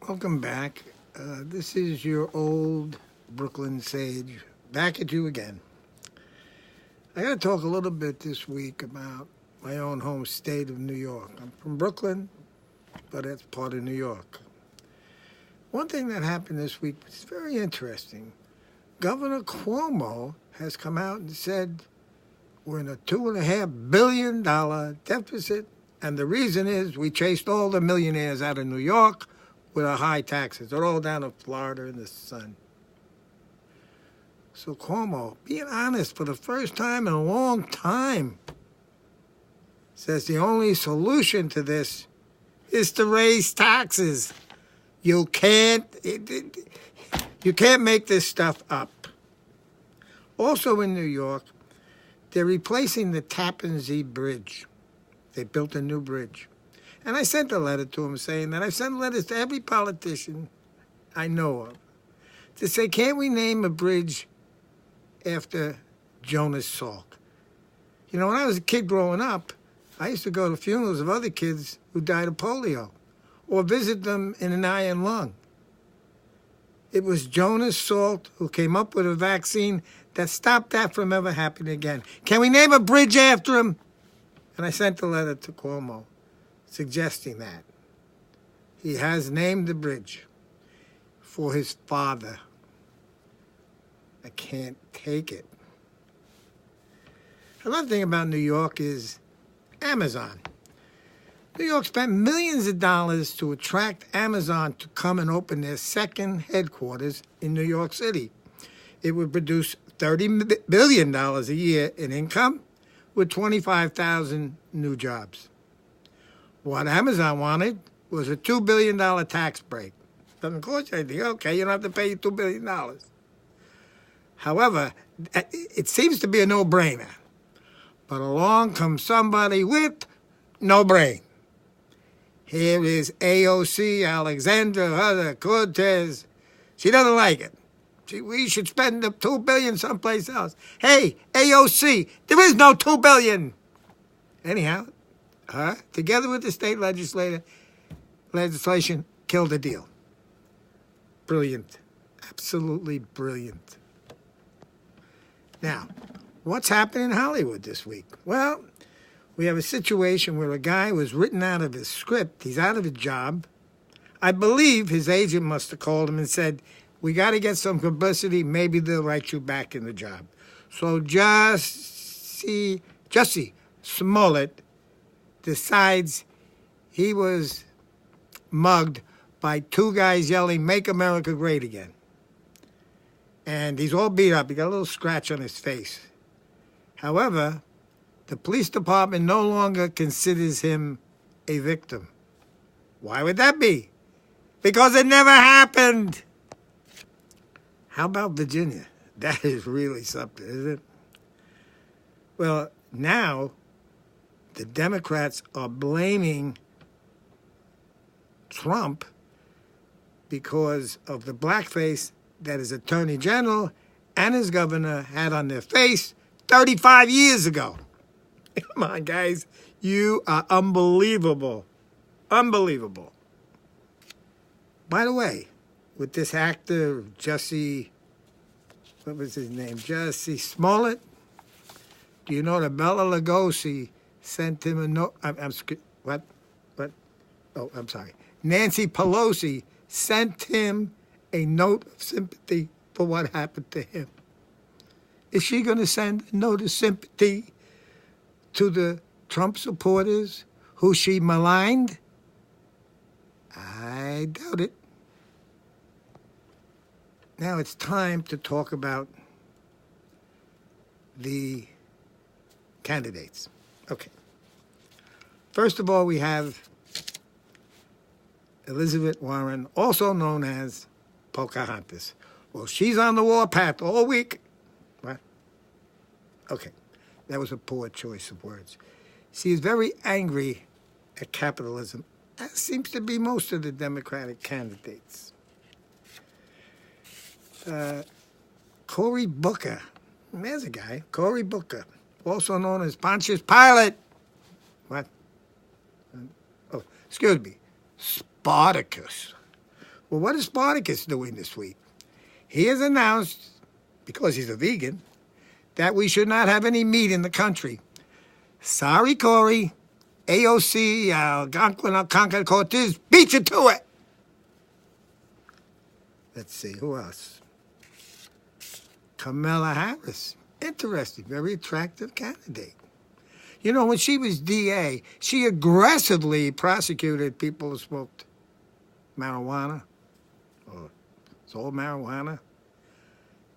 Welcome back. This is your old Brooklyn sage back at you again. I got to talk a little bit this week about my own home state of New York. I'm from Brooklyn, but it's part of New York. One thing that happened this week is very interesting. Governor Cuomo has come out and said we're in a $2.5 billion deficit, and the reason is we chased all the millionaires out of New York with our high taxes. They're all down in Florida in the sun. So Cuomo, being honest for the first time in a long time, says the only solution to this is to raise taxes. You can't make this stuff up. Also in New York, they're replacing the Tappan Zee Bridge. They built a new bridge. And I sent a letter to him saying that I've sent letters to every politician I know of to say, can't we name a bridge after Jonas Salk? You know, when I was a kid growing up, I used to go to funerals of other kids who died of polio or visit them in an iron lung. It was Jonas Salk who came up with a vaccine that stopped that from ever happening again. Can we name a bridge after him? And I sent a letter to Cuomo suggesting that. He has named the bridge for his father. I can't take it. Another thing about New York is Amazon. New York spent millions of dollars to attract Amazon to come and open their second headquarters in New York City. It would produce $30 billion a year in income with 25,000 new jobs. What Amazon wanted was a $2 billion tax break. Doesn't cost you anything. Okay, you don't have to pay $2 billion. However, it seems to be a no-brainer. But along comes somebody with no brain. Here is AOC, Alexandra Cortez. She doesn't like it. We should spend the $2 billion someplace else. Hey, AOC, there is no $2 billion. Anyhow, together with the state legislation, killed the deal. Brilliant. Absolutely brilliant. Now, what's happening in Hollywood this week? Well, we have a situation where a guy was written out of his script. He's out of a job. I believe his agent must have called him and said, we got to get some publicity. Maybe they'll write you back in the job. So Jussie Smollett decides he was mugged by two guys yelling, "Make America Great Again." And he's all beat up. He got a little scratch on his face. However, the police department no longer considers him a victim. Why would that be? Because it never happened. How about Virginia? That is really something, isn't it? Well, now the Democrats are blaming Trump because of the blackface that his attorney general and his governor had on their face 35 years ago. Come on, guys. You are unbelievable. Unbelievable. By the way, with this actor, Jussie Smollett, do you know that Bela Lugosi sent him a note? What? Oh, I'm sorry. Nancy Pelosi sent him a note of sympathy for what happened to him. Is she going to send a note of sympathy to the Trump supporters who she maligned? I doubt it. Now it's time to talk about the candidates. Okay. First of all, we have Elizabeth Warren, also known as Pocahontas. Well, she's on the warpath all week. What? Okay. That was a poor choice of words. She is very angry at capitalism, as seems to be most of the Democratic candidates. Cory Booker. There's a guy, Cory Booker, also known as Pontius Pilate. What? Oh, excuse me. Spartacus. Well, what is Spartacus doing this week? He has announced, because he's a vegan, that we should not have any meat in the country. Sorry, Corey. AOC, Algonquin Cortez, beat you to it. Let's see, who else? Kamala Harris. Interesting, very attractive candidate. You know, when she was DA, she aggressively prosecuted people who smoked marijuana, or sold marijuana.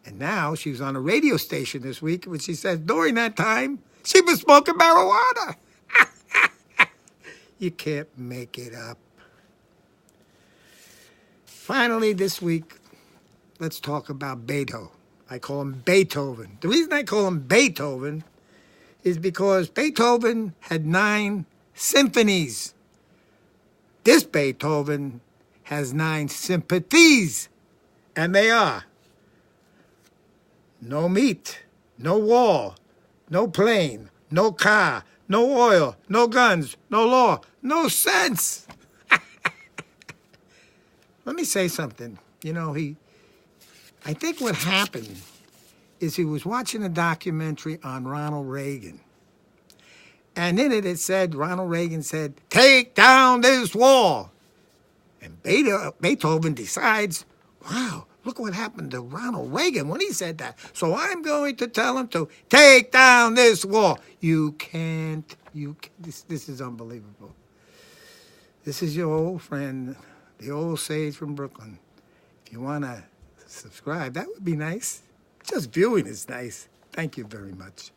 And now she was on a radio station this week when she said during that time, she was smoking marijuana. You can't make it up. Finally, this week, let's talk about Beethoven. I call him Beethoven. The reason I call him Beethoven is because Beethoven had 9 symphonies. This Beethoven has 9 sympathies. And they are: no meat, no wall, no plane, no car, no oil, no guns, no law, no sense. Let me say something. You know, I think what happened is he was watching a documentary on Ronald Reagan. And in it said, Ronald Reagan said, "Take down this wall." And Beethoven decides, wow, look what happened to Ronald Reagan when he said that. So I'm going to tell him to take down this wall. You can't. This is unbelievable. This is your old friend, the old sage from Brooklyn. If you want to subscribe, that would be nice. Just viewing is nice. Thank you very much.